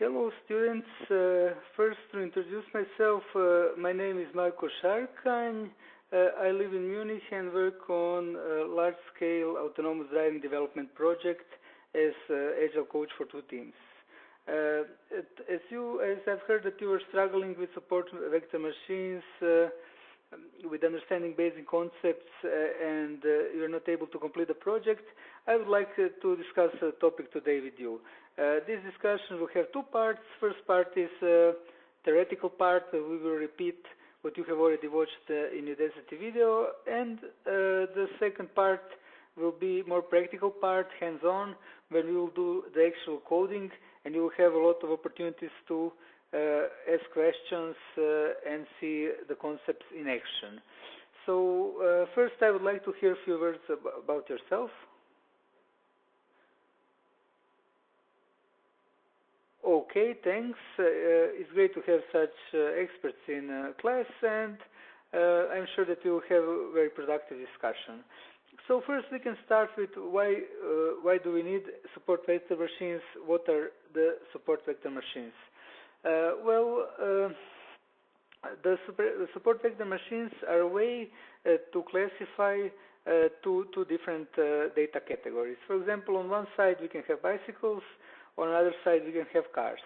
Hello students, first to introduce myself, my name is Marko Šarkanj. I live in Munich and work on a large-scale autonomous driving development project as agile coach for two teams. As I've heard that you are struggling with support vector machines, with understanding basic concepts, and you're not able to complete the project, I would like to discuss a topic today with you. This discussion will have two parts. First part is theoretical part. We will repeat what you have already watched in Udacity video, and the second part will be more practical part, hands-on, where we will do the actual coding, and you will have a lot of opportunities to ask questions and see the concepts in action. So first I would like to hear a few words about yourself. Okay, thanks. It's great to have such experts in class, and I'm sure that we will have a very productive discussion. So first we can start with why do we need support vector machines? What are the support vector machines? The support vector machines are a way to classify two different data categories. For example, on one side we can have bicycles, on the other side we can have cars.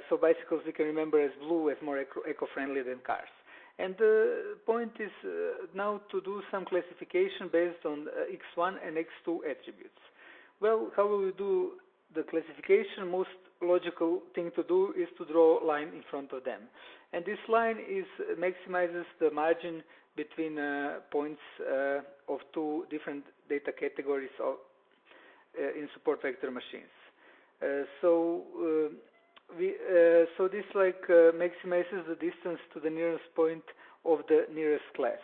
So bicycles we can remember as blue, as more eco-friendly than cars. And the point is now to do some classification based on X1 and X2 attributes. Well, how will we do the classification? Most logical thing to do is to draw a line in front of them. And this line maximizes the margin between points of two different data categories in support vector machines. So this maximizes the distance to the nearest point of the nearest class.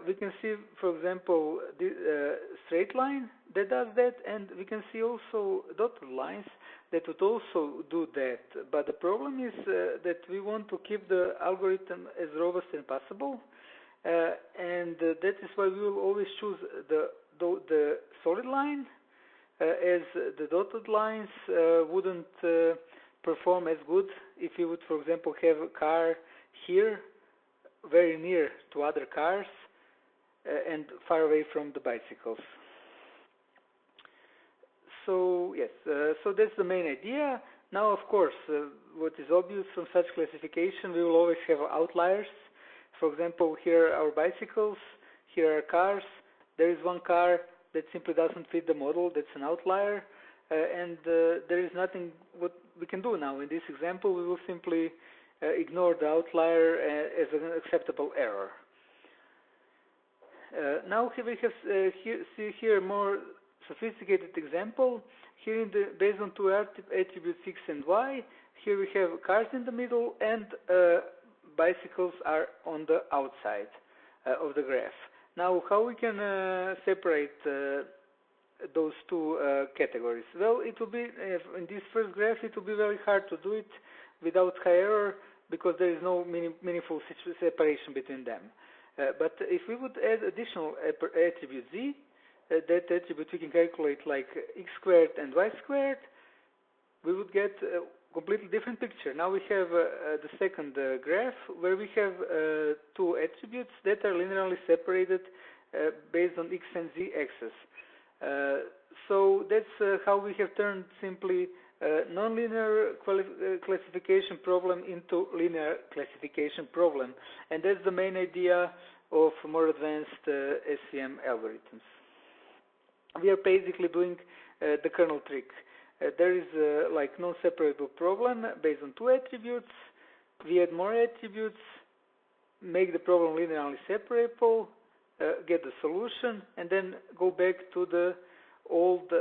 We can see, for example, the straight line that does that, and we can see also dotted lines that would also do that. But the problem is that we want to keep the algorithm as robust as possible, and that is why we will always choose the solid line, as the dotted lines wouldn't perform as good if you would, for example, have a car here very near to other cars and far away from the bicycles. So yes, so that's the main idea. Now, of course, what is obvious from such classification, we will always have outliers. For example, here are our bicycles, here are cars. There is one car that simply doesn't fit the model, that's an outlier, and there is nothing what we can do now. In this example, we will simply ignore the outlier as an acceptable error. Now we have see here a more sophisticated example. Here based on two attributes X and Y, here we have cars in the middle and bicycles are on the outside of the graph. Now, how we can separate those two categories? Well, it will be in this first graph. It will be very hard to do it without high error because there is no meaningful separation between them. But if we would add additional attribute Z, that attribute we can calculate like x squared and y squared, we would get a completely different picture. Now we have the second graph where we have two attributes that are linearly separated based on x and z axes. So that's how we have turned simply nonlinear classification problem into linear classification problem, and that's the main idea of more advanced SVM algorithms. We are basically doing the kernel trick. There is like non-separable problem based on two attributes. We add more attributes, make the problem linearly separable, get the solution, and then go back to the old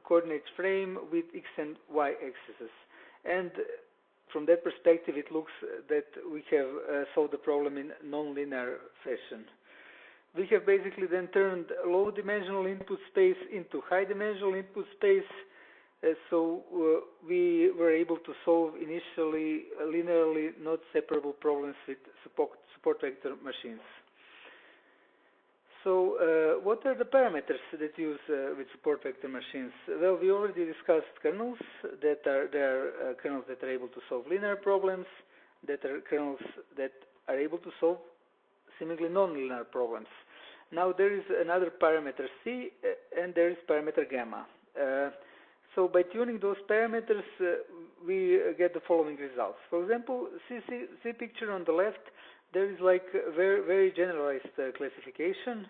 coordinate frame with x and y axes. And from that perspective, it looks that we have solved the problem in non-linear fashion. We have basically then turned low-dimensional input space into high-dimensional input space. So we were able to solve initially linearly not separable problems with support vector machines. So, what are the parameters that use with support vector machines? Well, we already discussed kernels that are kernels that are able to solve linear problems, that are kernels that are able to solve seemingly nonlinear problems. Now there is another parameter C, and there is parameter gamma. So by tuning those parameters, we get the following results. For example, see picture on the left. There is like a very generalized classification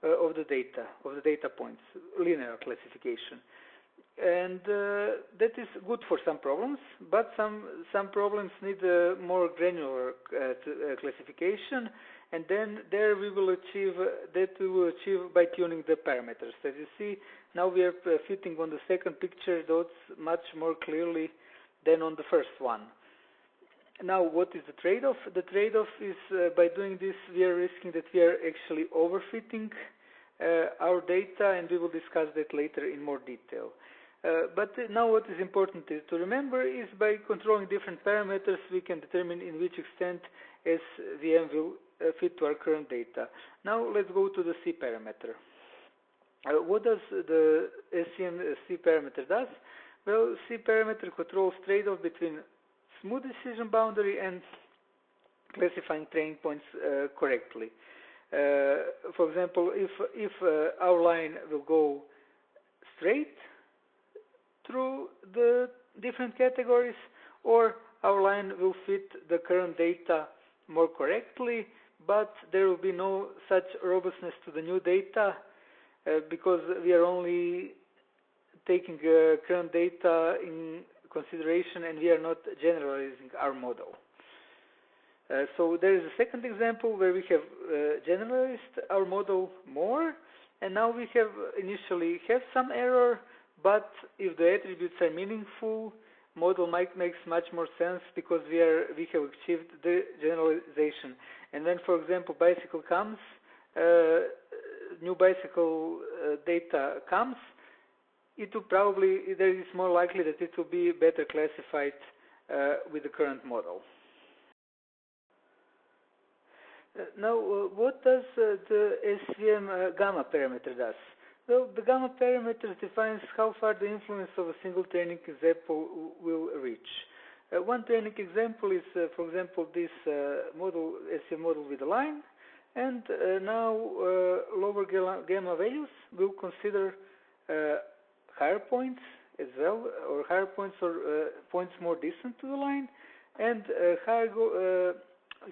of the data points, linear classification, and that is good for some problems. But some problems need a more granular classification, and then there we will achieve by tuning the parameters. As you see, now we are fitting on the second picture those much more clearly than on the first one. Now, what is the trade-off? The trade-off is by doing this, we are risking that we are actually overfitting our data, and we will discuss that later in more detail. But now what is important to remember is by controlling different parameters, we can determine in which extent SVM will fit to our current data. Now let's go to the C parameter. What does the SVM C parameter does? Well, C parameter controls trade-off between smooth decision boundary and classifying training points correctly. For example, if our line will go straight through the different categories, or our line will fit the current data more correctly, but there will be no such robustness to the new data because we are only taking current data in consideration, and we are not generalizing our model. So there is a second example where we have generalized our model more, and now we have initially have some error, but if the attributes are meaningful, model makes much more sense because we have achieved the generalization. And when, for example, bicycle comes, new bicycle data comes, it will probably, there is more likely that it will be better classified with the current model. Now, what does the SVM gamma parameter does? Well, the gamma parameter defines how far the influence of a single training example will reach. One training example is, for example, this model, SVM model with a line, and now lower gamma values will consider higher points as well, or higher points or points more distant to the line, and higher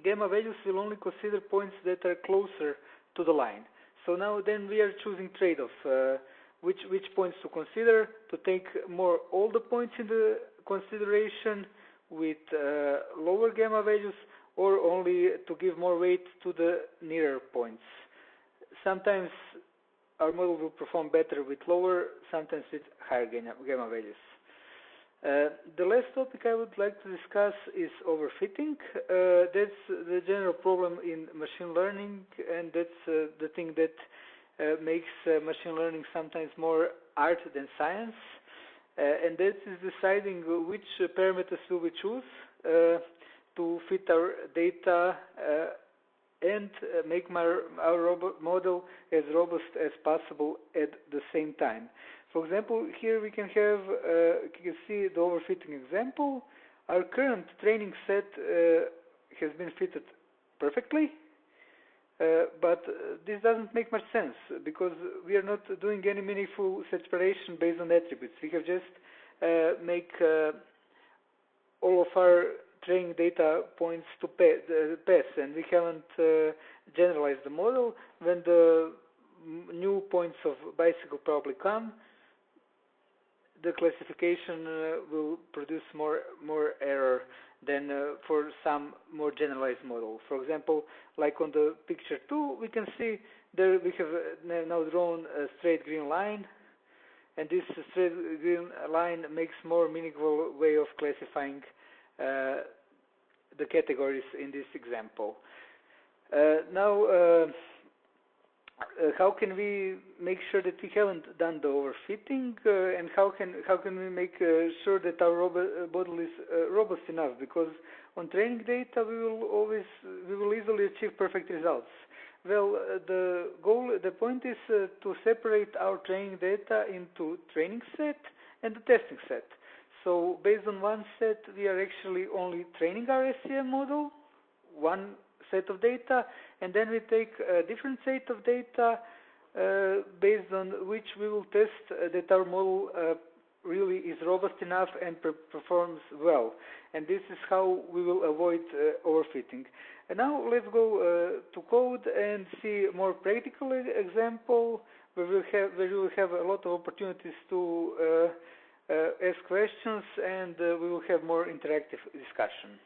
gamma values will only consider points that are closer to the line. So now then we are choosing trade-off, which points to consider, to take more all the points in the consideration with lower gamma values, or only to give more weight to the nearer points. Sometimes our model will perform better with lower, sometimes with higher gamma values. The last topic I would like to discuss is overfitting. That's the general problem in machine learning, and that's the thing that makes machine learning sometimes more art than science. And that is deciding which parameters will we choose to fit our data and make our model as robust as possible at the same time. For example, here we can have, you can see the overfitting example. Our current training set has been fitted perfectly, but this doesn't make much sense because we are not doing any meaningful separation based on attributes. We have just make all of our training data points to pass, and we haven't generalized the model. When the new points of bicycle probably come, the classification will produce more error than for some more generalized model. For example, like on the picture 2, we can see there we have now drawn a straight green line, and this straight green line makes more meaningful way of classifying the categories in this example. Now, how can we make sure that we haven't done the overfitting, and how can we make sure that our model is robust enough? Because on training data we will easily achieve perfect results, Well, the point is to separate our training data into training set and the testing set. So based on one set, we are actually only training our SVM model, one set of data, and then we take a different set of data based on which we will test that our model really is robust enough and performs well. And this is how we will avoid overfitting. And now let's go to code and see a more practical example where we will have a lot of opportunities to ask questions, and we will have more interactive discussion.